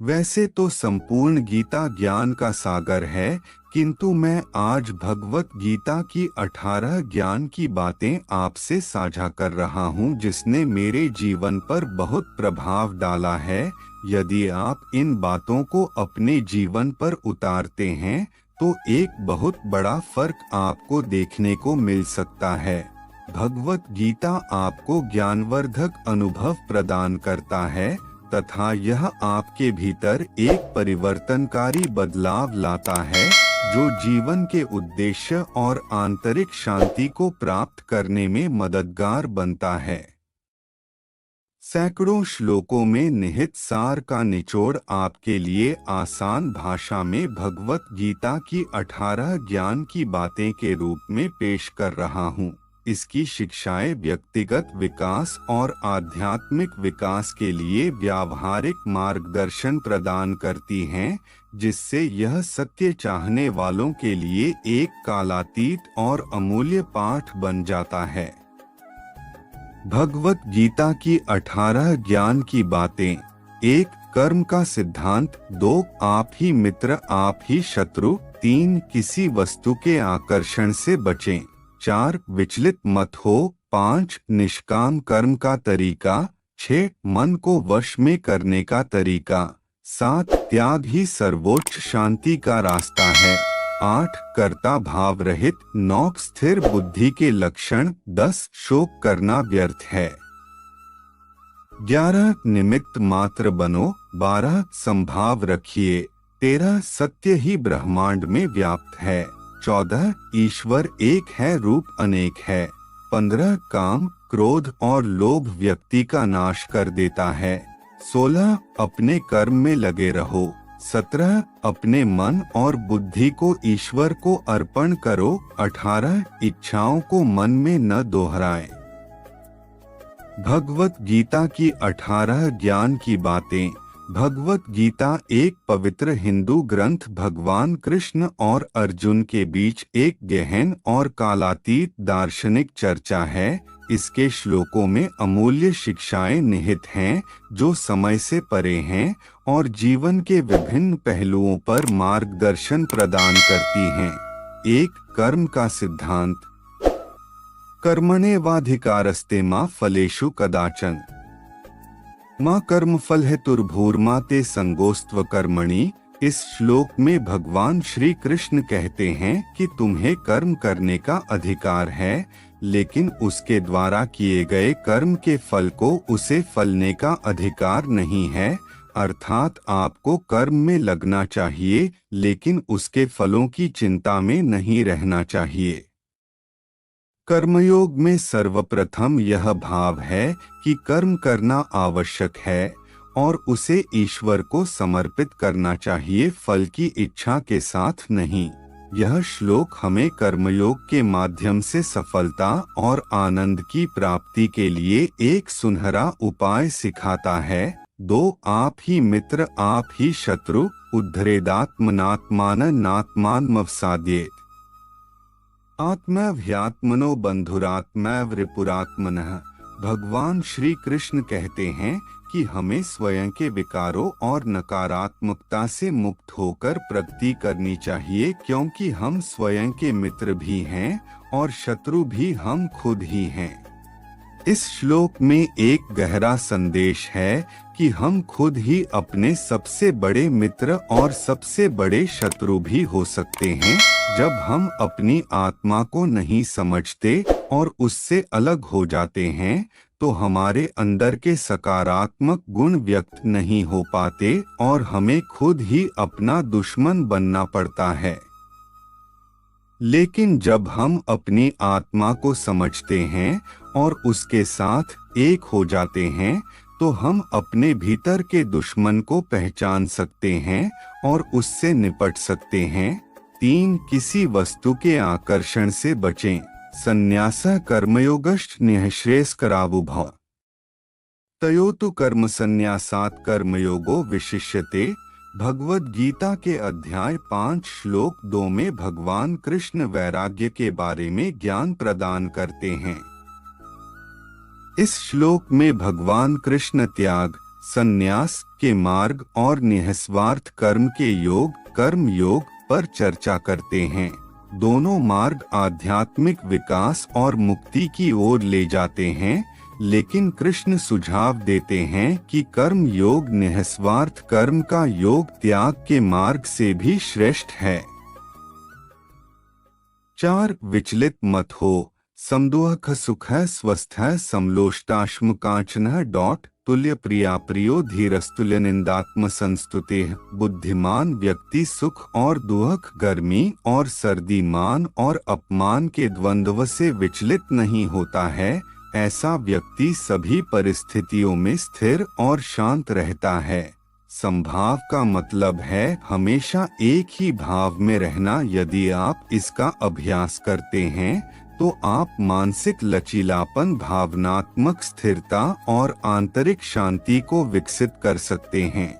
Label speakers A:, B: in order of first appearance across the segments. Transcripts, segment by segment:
A: वैसे तो संपूर्ण गीता ज्ञान का सागर है, किंतु मैं आज भगवत गीता की 18 ज्ञान की बातें आपसे साझा कर रहा हूँ जिसने मेरे जीवन पर बहुत प्रभाव डाला है। यदि आप इन बातों को अपने जीवन पर उतारते हैं तो एक बहुत बड़ा फर्क आपको देखने को मिल सकता है। भगवत गीता आपको ज्ञानवर्धक अनुभव प्रदान करता है तथा यह आपके भीतर एक परिवर्तनकारी बदलाव लाता है जो जीवन के उद्देश्य और आंतरिक शांति को प्राप्त करने में मददगार बनता है। सैकड़ों श्लोकों में निहित सार का निचोड़ आपके लिए आसान भाषा में भगवत गीता की 18 ज्ञान की बातें के रूप में पेश कर रहा हूँ। इसकी शिक्षाएं व्यक्तिगत विकास और आध्यात्मिक विकास के लिए व्यावहारिक मार्गदर्शन प्रदान करती हैं, जिससे यह सत्य चाहने वालों के लिए एक कालातीत और अमूल्य पाठ बन जाता है। भगवत गीता की 18 ज्ञान की बातें। 1. कर्म का सिद्धांत। 2. आप ही मित्र आप ही शत्रु। 3. किसी वस्तु के आकर्षण से बचें। 4. विचलित मत हो। 5. निष्काम कर्म का तरीका। 6. मन को वश में करने का तरीका। 7. त्याग ही सर्वोच्च शांति का रास्ता है। 8. कर्ता भाव रहित। 9. स्थिर बुद्धि के लक्षण। 10. शोक करना व्यर्थ है। 11. निमित्त मात्र बनो। 12. संभाव रखिए। 13. सत्य ही ब्रह्मांड में व्याप्त है। 14. ईश्वर एक है रूप अनेक है। 15. काम क्रोध और लोभ व्यक्ति का नाश कर देता है। 16. अपने कर्म में लगे रहो। 17. अपने मन और बुद्धि को ईश्वर को अर्पण करो। 18. इच्छाओं को मन में न दोहराएं। भगवत गीता की 18 ज्ञान की बातें। भगवत गीता एक पवित्र हिंदू ग्रंथ भगवान कृष्ण और अर्जुन के बीच एक गहन और कालातीत दार्शनिक चर्चा है। इसके श्लोकों में अमूल्य शिक्षाएं निहित हैं जो समय से परे हैं और जीवन के विभिन्न पहलुओं पर मार्गदर्शन प्रदान करती हैं। 1. कर्म का सिद्धांत। कर्मण्येवाधिकारस्ते मा फलेषु कदाचन माँ कर्मफल हेतुर्भूर्मा ते संगोस्त्व कर्मणि। इस श्लोक में भगवान श्री कृष्ण कहते हैं कि तुम्हें कर्म करने का अधिकार है, लेकिन उसके द्वारा किए गए कर्म के फल को उसे फलने का अधिकार नहीं है। अर्थात आपको कर्म में लगना चाहिए, लेकिन उसके फलों की चिंता में नहीं रहना चाहिए। कर्मयोग में सर्वप्रथम यह भाव है कि कर्म करना आवश्यक है और उसे ईश्वर को समर्पित करना चाहिए, फल की इच्छा के साथ नहीं। यह श्लोक हमें कर्मयोग के माध्यम से सफलता और आनंद की प्राप्ति के लिए एक सुनहरा उपाय सिखाता है। 2. आप ही मित्र आप ही शत्रु। उद्धरेदात्मनात्मान नात्मानमवसाद्येत। आत्मव्यात्मनो बंधुरात्मैव रिपुरात्मनः। भगवान श्री कृष्ण कहते हैं कि हमें स्वयं के विकारों और नकारात्मकता से मुक्त होकर प्रगति करनी चाहिए, क्योंकि हम स्वयं के मित्र भी हैं और शत्रु भी हम खुद ही हैं। इस श्लोक में एक गहरा संदेश है कि हम खुद ही अपने सबसे बड़े मित्र और सबसे बड़े शत्रु भी हो सकते हैं। जब हम अपनी आत्मा को नहीं समझते और उससे अलग हो जाते हैं तो हमारे अंदर के सकारात्मक गुण व्यक्त नहीं हो पाते और हमें खुद ही अपना दुश्मन बनना पड़ता है। लेकिन जब हम अपनी आत्मा को समझते हैं और उसके साथ एक हो जाते हैं तो हम अपने भीतर के दुश्मन को पहचान सकते हैं और उससे निपट सकते हैं। 3. किसी वस्तु के आकर्षण से बचें। संन्यासः कर्मयोगश्च निःश्रेयस्करावुभौ तयोतु कर्म संन्यासात् कर्मयोगो विशिष्यते। भगवद गीता के अध्याय 5 श्लोक 2 में भगवान कृष्ण वैराग्य के बारे में ज्ञान प्रदान करते हैं। इस श्लोक में भगवान कृष्ण त्याग, संन्यास के मार्ग और निःस्वार्थ कर्म के योग, कर्म योग पर चर्चा करते हैं। दोनों मार्ग आध्यात्मिक विकास और मुक्ति की ओर ले जाते हैं, लेकिन कृष्ण सुझाव देते हैं कि कर्म योग निःस्वार्थ कर्म का योग त्याग के मार्ग से भी श्रेष्ठ है। 4 विचलित मत हो। समदुःख सुखः स्वस्थः समलोष्टाश्मकांचनः तुल्य प्रिया प्रियो धीरस्तुल्य निंदात्म संस्तुतेः। बुद्धिमान व्यक्ति सुख और दुख, गर्मी और सर्दी, मान और अपमान के द्वंद्व से विचलित नहीं होता है। ऐसा व्यक्ति सभी परिस्थितियों में स्थिर और शांत रहता है। समभाव का मतलब है हमेशा एक ही भाव में रहना। यदि आप इसका अभ्यास करते हैं तो आप मानसिक लचीलापन, भावनात्मक स्थिरता और आंतरिक शांति को विकसित कर सकते हैं।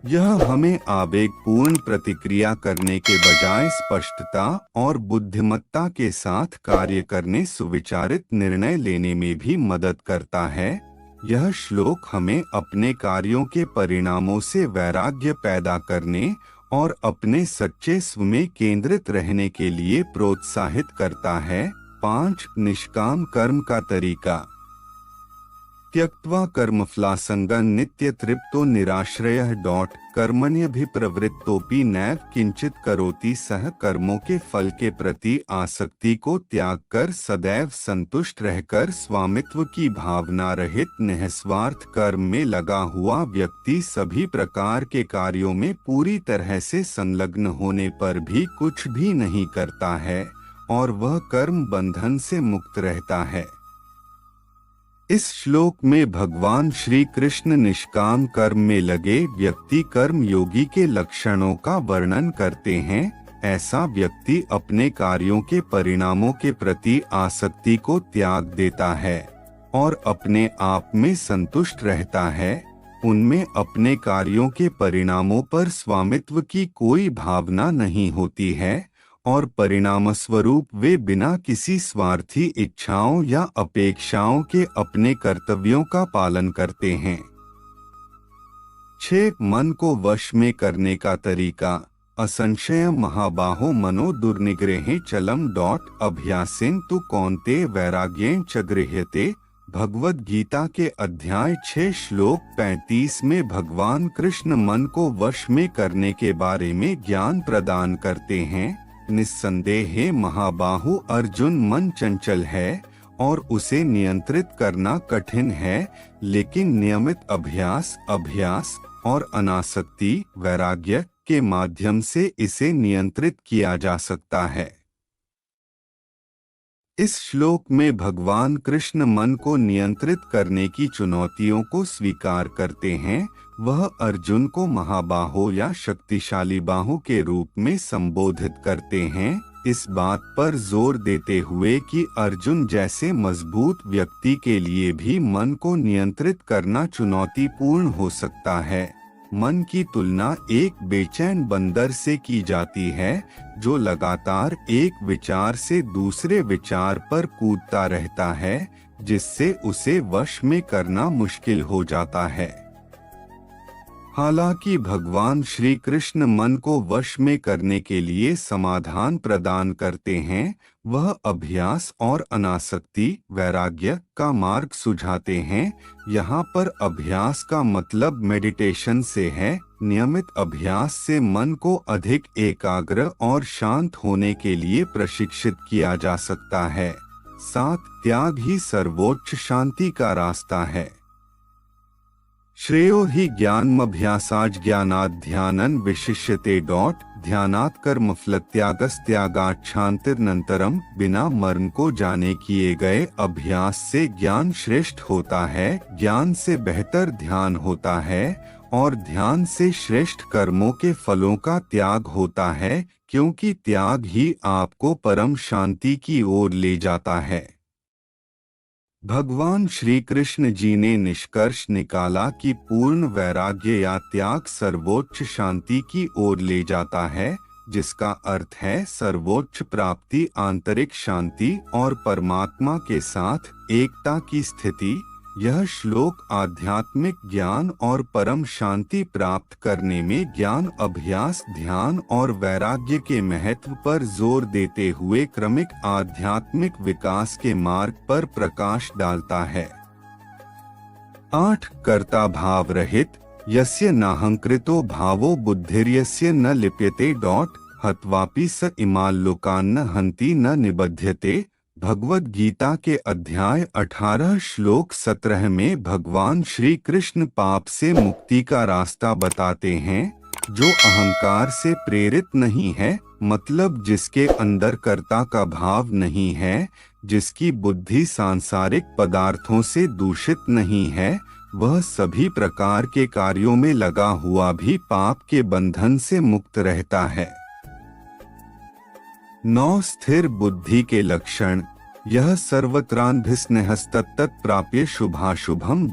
A: यह हमें आवेगपूर्ण प्रतिक्रिया करने के बजाय स्पष्टता और बुद्धिमत्ता के साथ कार्य करने, सुविचारित निर्णय लेने में भी मदद करता है। यह श्लोक हमें अपने कार्यों के परिणामों से वैराग्य पैदा करने और अपने सच्चे स्व में केंद्रित रहने के लिए प्रोत्साहित करता है। 5 निष्काम कर्म का तरीका। त्यक्त्वा कर्मफलासंगं नित्य तृप्तो निराश्रयः कर्मण्यभिप्रवृत्तोपि नैव किंचित करोति। सह कर्मों के फल के प्रति आसक्ति को त्याग कर सदैव संतुष्ट रहकर स्वामित्व की भावना रहित निःस्वार्थ कर्म में लगा हुआ व्यक्ति सभी प्रकार के कार्यों में पूरी तरह से संलग्न होने पर भी कुछ भी नहीं करता है और वह कर्म बंधन से मुक्त रहता है। इस श्लोक में भगवान श्री कृष्ण निष्काम कर्म में लगे व्यक्ति कर्म योगी के लक्षणों का वर्णन करते हैं। ऐसा व्यक्ति अपने कार्यों के परिणामों के प्रति आसक्ति को त्याग देता है और अपने आप में संतुष्ट रहता है। उनमें अपने कार्यों के परिणामों पर स्वामित्व की कोई भावना नहीं होती है और परिणामस्वरूप वे बिना किसी स्वार्थी इच्छाओं या अपेक्षाओं के अपने कर्तव्यों का पालन करते हैं। 6 मन को वश में करने का तरीका। असंशय महाबाहो मनो दुर्निग्रहे चलम अभ्यासेन तु कौन्तेय वैराग्येन च गृह्यते। भगवद गीता के अध्याय 6 श्लोक 35 में भगवान कृष्ण मन को वश में करने के बारे में ज्ञान प्रदान करते हैं। निस्संदेह महाबाहु अर्जुन मन चंचल है और उसे नियंत्रित करना कठिन है, लेकिन नियमित अभ्यास और अनासक्ति, वैराग्य के माध्यम से इसे नियंत्रित किया जा सकता है। इस श्लोक में भगवान कृष्ण मन को नियंत्रित करने की चुनौतियों को स्वीकार करते हैं। वह अर्जुन को महाबाहो या शक्तिशाली बाहु के रूप में संबोधित करते हैं, इस बात पर जोर देते हुए कि अर्जुन जैसे मजबूत व्यक्ति के लिए भी मन को नियंत्रित करना चुनौतीपूर्ण हो सकता है। मन की तुलना एक बेचैन बंदर से की जाती है जो लगातार एक विचार से दूसरे विचार पर कूदता रहता है, जिससे उसे वश में करना मुश्किल हो जाता है। हालांकि भगवान श्री कृष्ण मन को वश में करने के लिए समाधान प्रदान करते हैं, वह अभ्यास और अनासक्ति, वैराग्य का मार्ग सुझाते हैं। यहाँ पर अभ्यास का मतलब मेडिटेशन से है। नियमित अभ्यास से मन को अधिक एकाग्र और शांत होने के लिए प्रशिक्षित किया जा सकता है। 7 त्याग ही सर्वोच्च शांति का रास्ता है। श्रेयो हि ज्ञानमभ्यासाच् ज्ञानात् ध्यानं विशिष्यते। ध्यानात् कर्मफलत्यागस्त्यागात् शान्तिरनन्तरम्। बिना मरण को जाने किए गए अभ्यास से ज्ञान श्रेष्ठ होता है, ज्ञान से बेहतर ध्यान होता है और ध्यान से श्रेष्ठ कर्मों के फलों का त्याग होता है, क्योंकि त्याग ही आपको परम शांति की ओर ले जाता है। भगवान श्री कृष्ण जी ने निष्कर्ष निकाला कि पूर्ण वैराग्य या त्याग सर्वोच्च शांति की ओर ले जाता है, जिसका अर्थ है सर्वोच्च प्राप्ति, आंतरिक शांति और परमात्मा के साथ एकता की स्थिति। यह श्लोक आध्यात्मिक ज्ञान और परम शांति प्राप्त करने में ज्ञान अभ्यास, ध्यान और वैराग्य के महत्व पर जोर देते हुए क्रमिक आध्यात्मिक विकास के मार्ग पर प्रकाश डालता है। 8 कर्ता भाव रहित यस्य नाहंकृतो भावो बुद्धिर्यस्य न लिप्यते हत्वापि स इमाल लोकान् न हन्ति न निबध्यते। भगवद गीता के अध्याय 18 श्लोक 17 में भगवान श्री कृष्ण पाप से मुक्ति का रास्ता बताते हैं। जो अहंकार से प्रेरित नहीं है, मतलब जिसके अंदर कर्ता का भाव नहीं है, जिसकी बुद्धि सांसारिक पदार्थों से दूषित नहीं है, वह सभी प्रकार के कार्यों में लगा हुआ भी पाप के बंधन से मुक्त रहता है। 9 स्थिर बुद्धि के लक्षण। यह सर्वत्रान्भिस्नेहस्तत्त प्राप्य शुभाशुभम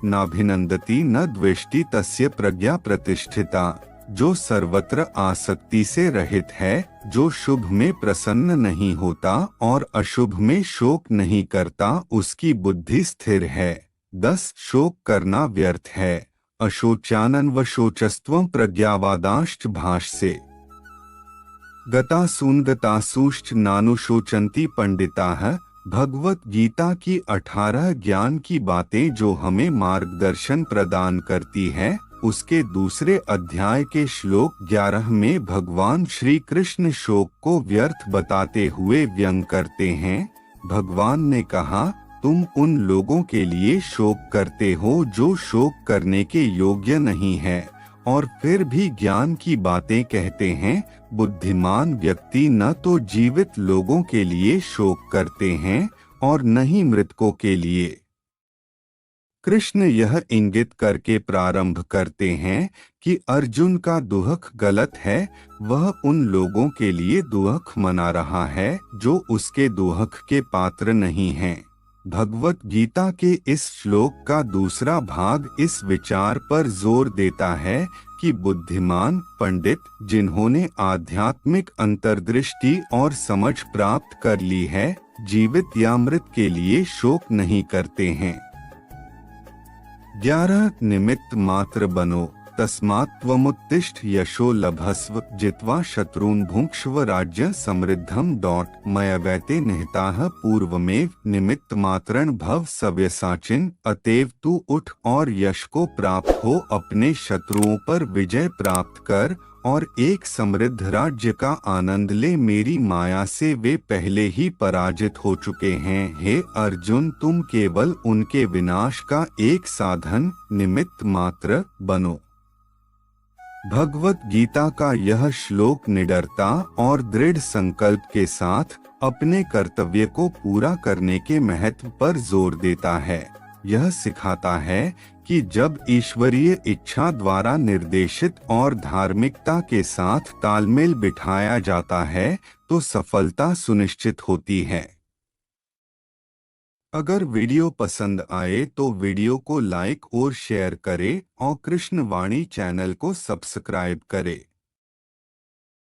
A: नाभिनंदति न द्वेष्टि तस्य प्रज्ञा प्रतिष्ठिता। जो सर्वत्र आसक्ति से रहित है, जो शुभ में प्रसन्न नहीं होता और अशुभ में शोक नहीं करता, उसकी बुद्धि स्थिर है। 10 शोक करना व्यर्थ है। अशोचानन्वशोचस्त्वं प्रज्ञावादाश्च भाष्ये गतासूनगतासूश्च नानुशोचन्ति पंडिताः। भगवत गीता की 18 ज्ञान की बातें जो हमें मार्गदर्शन प्रदान करती है, उसके दूसरे अध्याय के श्लोक 11 में भगवान श्री कृष्ण शोक को व्यर्थ बताते हुए व्यंग करते हैं। भगवान ने कहा, तुम उन लोगों के लिए शोक करते हो जो शोक करने के योग्य नहीं है, और फिर भी ज्ञान की बातें कहते हैं। बुद्धिमान व्यक्ति न तो जीवित लोगों के लिए शोक करते हैं और न ही मृतकों के लिए। कृष्ण यह इंगित करके प्रारंभ करते हैं कि अर्जुन का दुख गलत है, वह उन लोगों के लिए दुख मना रहा है जो उसके दुख के पात्र नहीं हैं। भगवत गीता के इस श्लोक का दूसरा भाग इस विचार पर जोर देता है कि बुद्धिमान पंडित, जिन्होंने आध्यात्मिक अंतर्दृष्टि और समझ प्राप्त कर ली है, जीवित या मृत के लिए शोक नहीं करते हैं। 11 निमित्त मात्र बनो तस्मात् त्वमुत्तिष्ठ यशो लभस्व जित्वा शत्रून् भुङ्क्ष्व राज्य समृद्धम मयवैते निहिताः पूर्वमेव निमित्त मात्रं भव सव्यसाचिन। अतएव तू उठ और यश को प्राप्त हो, अपने शत्रुओं पर विजय प्राप्त कर और एक समृद्ध राज्य का आनंद ले। मेरी माया से वे पहले ही पराजित हो चुके हैं। हे अर्जुन, तुम केवल उनके विनाश का एक साधन, निमित्त मात्र बनो। भगवत गीता का यह श्लोक निडरता और दृढ़ संकल्प के साथ अपने कर्तव्य को पूरा करने के महत्व पर जोर देता है। यह सिखाता है कि जब ईश्वरीय इच्छा द्वारा निर्देशित और धार्मिकता के साथ तालमेल बिठाया जाता है तो सफलता सुनिश्चित होती है। अगर वीडियो पसंद आए तो वीडियो को लाइक और शेयर करें और कृष्ण वाणी चैनल को सब्सक्राइब करें।